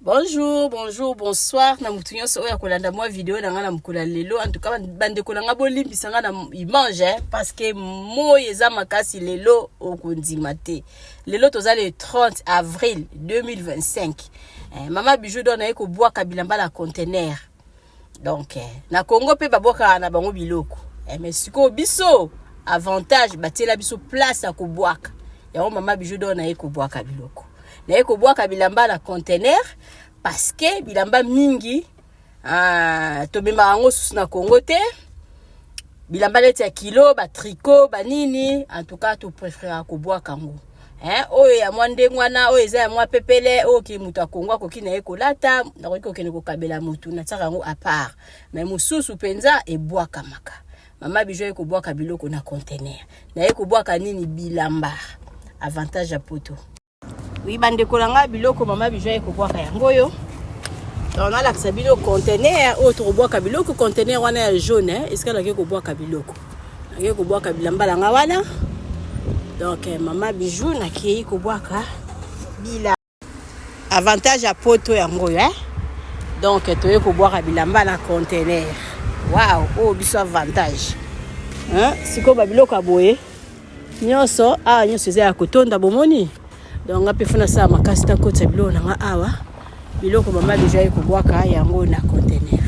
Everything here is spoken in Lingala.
Bonjour, bonsoir. Na mutunyo so ya kolanda moi vidéo na ngana mukula lelo. En tout cas bande kolanga bolimbisa ngana image parce que moi eza makasi lelo okundima te. Lelo toza le 30 avril 2025. Mama Bijou dona eko bois kabilamba la conteneur. Donc na Congo pe baboka na bango biloko. Mais siko biso avantage batela biso place à koboaka. Ya mama Bijou dona eko bois kabiloko. Na eko bois kabilamba la conteneur parce que bilamba mingi to bema ngo susu na Congo te bilamba leti ya kilo ba tricot ba nini en tout cas tu préfères ko bois kango oyo ya mwande ngwana oyo eza ya mwa pepele oyo ki mutu akongwa koki na eko lata na ko kene ko kabela mutu na tsaka ngo à part mais mususu penza e bois kamaka mama Bijou eko bois kabiloko na conteneur na eko bois kanini bilamba avantage à poto. Oui, bande kolanga biloko mama Bijou eko bois ka yango yo. On a l'accès bilo conteneur autre bois ka biloko conteneur wana ya jaune est-ce que la ko bois ka biloko. La ko bois ka bilamba langa wana. Donc mama Bijou na ki ko bois ka bila avantage à poto yango yo Donc to ko bois ka bilamba na conteneur. Wow, oh biso avantage. Siko ba biloko aboye. Nyonso nyonso za ya kotonda bomoni. Donc ngapi funa sa makasi ta kota biloko na awa biloko mama Bijou eko boaka yango na conteneur.